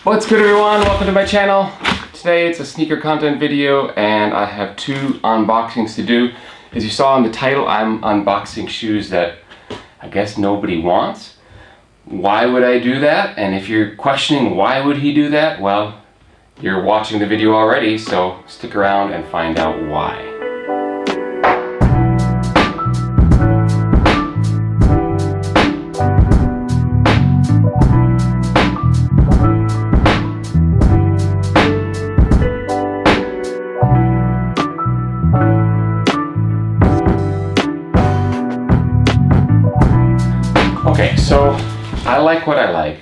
What's good, everyone? Welcome to my channel. Today it's a sneaker content video and I have two unboxings to do. As you saw in the title, I'm unboxing shoes that I guess nobody wants. Why would I do that? And if you're questioning why would he do that, well, you're watching the video already, so stick around and find out why. Okay, so I like what I like.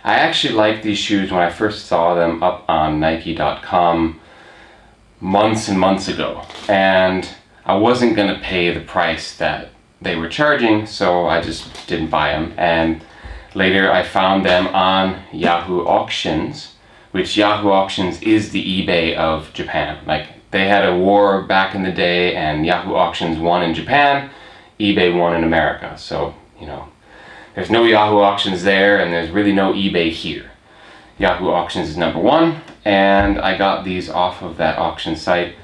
I actually liked these shoes when I first saw them up on Nike.com months and months ago. And I wasn't going to pay the price that they were charging, so I just didn't buy them. And later I found them on Yahoo Auctions, which Yahoo Auctions is the eBay of Japan. Like, they had a war back in the day and Yahoo Auctions won in Japan, eBay won in America. So, you know, there's no Yahoo Auctions there, and there's really no eBay here. Yahoo Auctions is number one, and I got these off of that auction site.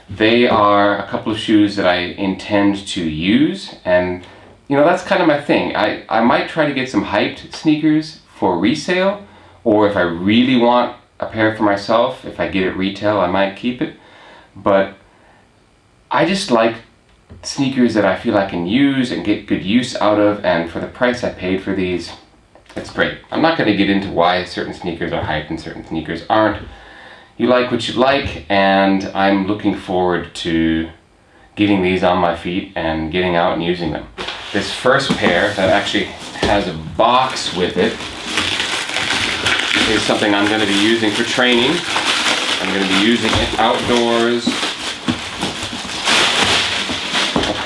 They are a couple of shoes that I intend to use, and you know, that's kind of my thing. I might try to get some hyped sneakers for resale, or if I really want a pair for myself, if I get it retail, I might keep it. But I just like sneakers that I feel I can use and get good use out of, and for the price I paid for these, it's great. I'm not going to get into why certain sneakers are hyped and certain sneakers aren't. You like what you like, and I'm looking forward to getting these on my feet and getting out and using them. This first pair that actually has a box with it is something I'm going to be using for training. I'm going to be using it outdoors.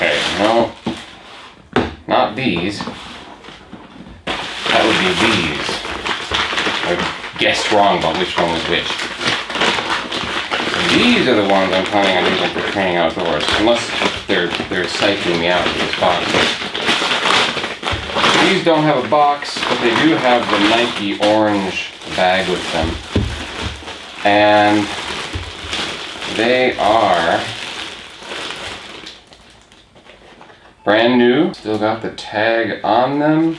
Okay, no, not these. That would be these. I guessed wrong about which one was which. These are the ones I'm planning on using for training outdoors, unless they're cycling me out of this box. These don't have a box, but they do have the Nike orange bag with them. And they are brand new, still got the tag on them.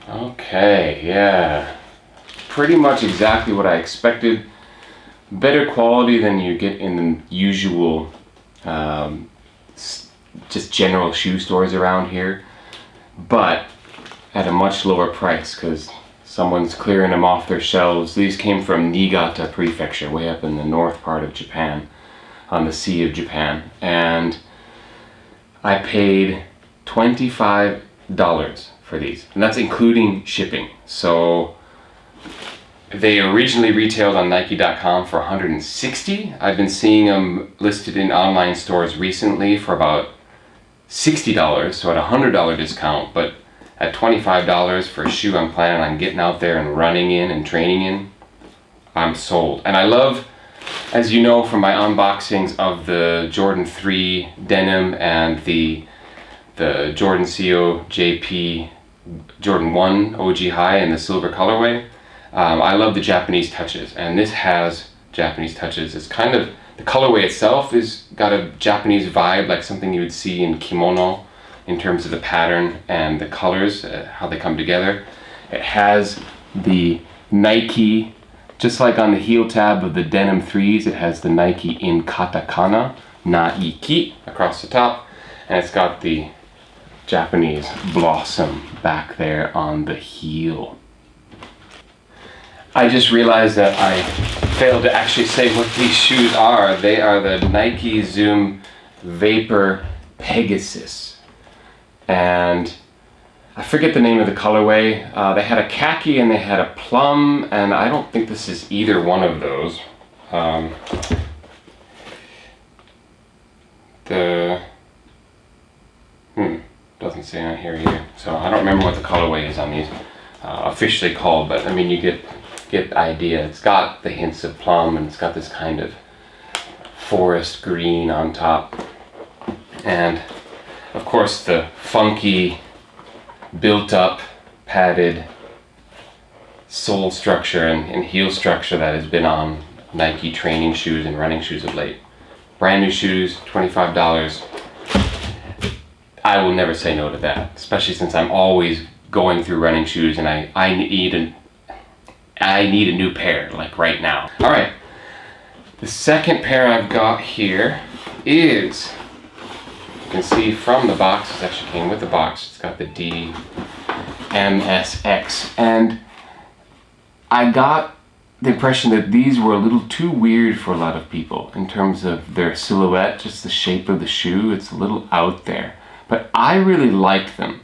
Okay, yeah, pretty much exactly what I expected. Better quality than you get in the usual, just general shoe stores around here, but at a much lower price because someone's clearing them off their shelves. These came from Niigata Prefecture, way up in the north part of Japan, on the Sea of Japan, and I paid $25 for these, and that's including shipping. So they originally retailed on Nike.com for $160. I've been seeing them listed in online stores recently for about $60, so at a $100 discount, but at $25 for a shoe I'm planning on getting out there and running in and training in, I'm sold. And I love, as you know from my unboxings of the Jordan 3 denim and the Jordan CO JP Jordan 1 OG High in the silver colorway, I love the Japanese touches, and this has Japanese touches. It's kind of, the colorway itself is got a Japanese vibe, like something you would see in kimono in terms of the pattern and the colors, how they come together. It has the Nike, just like on the heel tab of the Denim 3s, it has the Nike in katakana, Nike, across the top, and it's got the Japanese blossom back there on the heel. I just realized that I failed to actually say what these shoes are. They are the Nike Zoom Pegasus. And I forget the name of the colorway. They had a khaki and they had a plum, and I don't think this is either one of those. Doesn't say on here either. So I don't remember what the colorway is on these officially called, but I mean, you get the idea. It's got the hints of plum, and it's got this kind of forest green on top, and of course the funky built up padded sole structure and heel structure that has been on Nike training shoes and running shoes of late. Brand new shoes, $25. I will never say no to that, especially since I'm always going through running shoes and I need a new pair, like right now. All right, the second pair I've got here is, you can see from the box, it actually came with the box, it's got the DMSX, and I got the impression that these were a little too weird for a lot of people in terms of their silhouette, just the shape of the shoe. It's a little out there, but I really liked them.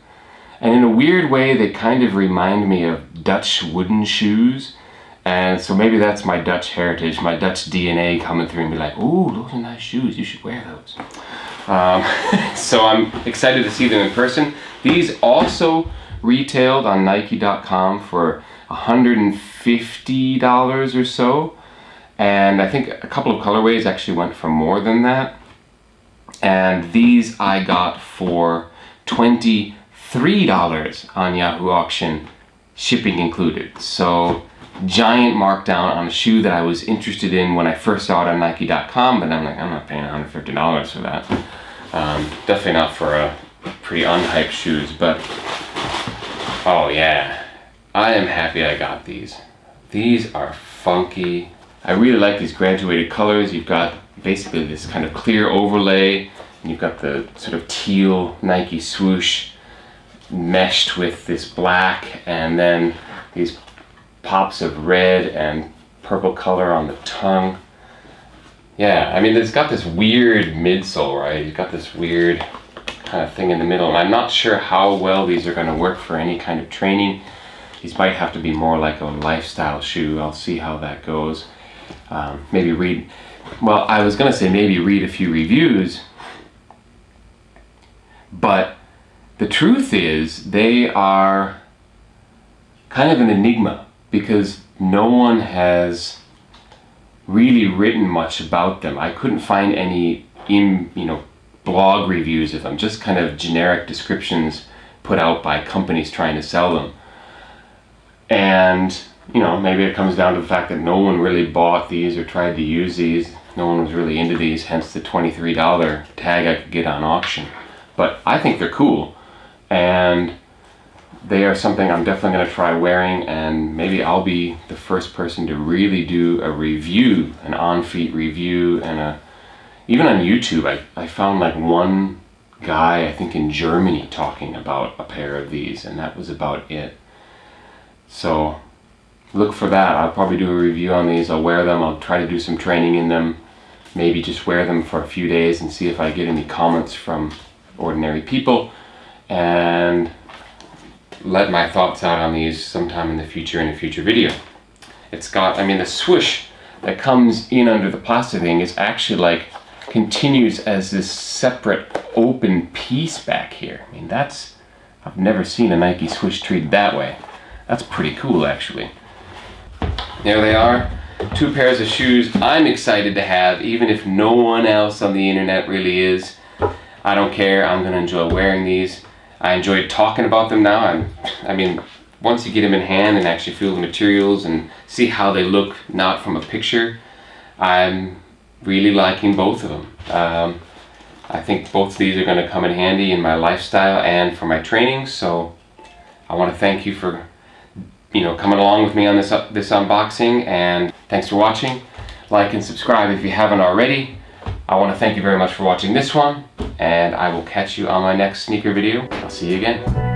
And in a weird way, they kind of remind me of Dutch wooden shoes. And so maybe that's my Dutch heritage, my Dutch DNA coming through and be like, ooh, those are nice shoes, you should wear those. So I'm excited to see them in person. These also retailed on Nike.com for $150 or so. And I think a couple of colorways actually went for more than that. And these I got for $23 on Yahoo Auction, shipping included. So giant markdown on a shoe that I was interested in when I first saw it on Nike.com, but I'm like, I'm not paying $150 for that. Definitely not for a pretty unhyped shoes, but oh yeah, I am happy I got these. These are funky. I really like these graduated colors. You've got basically this kind of clear overlay, and you've got the sort of teal Nike swoosh meshed with this black, and then these pops of red and purple color on the tongue. Yeah, I mean, it's got this weird midsole, right? You've got this weird kind of thing in the middle, and I'm not sure how well these are going to work for any kind of training. These might have to be more like a lifestyle shoe. I'll see how that goes. Maybe read, well, I was going to say maybe read a few reviews, but the truth is they are kind of an enigma because no one has really written much about them. I couldn't find any blog reviews of them, just kind of generic descriptions put out by companies trying to sell them. And maybe it comes down to the fact that no one really bought these or tried to use these. No one was really into these, hence the $23 tag I could get on auction. But I think they're cool, and they are something I'm definitely going to try wearing, and maybe I'll be the first person to really do a review, an on-feet review, and even on YouTube, I found like one guy, I think in Germany, talking about a pair of these, and that was about it. So look for that. I'll probably do a review on these. I'll wear them. I'll try to do some training in them. Maybe just wear them for a few days and see if I get any comments from ordinary people, and let my thoughts out on these sometime in the future in a future video. It's got, the swoosh that comes in under the plastic thing is actually like continues as this separate open piece back here. I've never seen a Nike swoosh treated that way. That's pretty cool, actually. There they are, two pairs of shoes I'm excited to have, even if no one else on the internet really is. I don't care, I'm gonna enjoy wearing these. I enjoy talking about them now. Once you get them in hand and actually feel the materials and see how they look, not from a picture, I'm really liking both of them. I think both of these are gonna come in handy in my lifestyle and for my training, so I wanna thank you for coming along with me on this unboxing, and thanks for watching. Like and subscribe if you haven't already. I want to thank you very much for watching this one, and I will catch you on my next sneaker video. I'll see you again.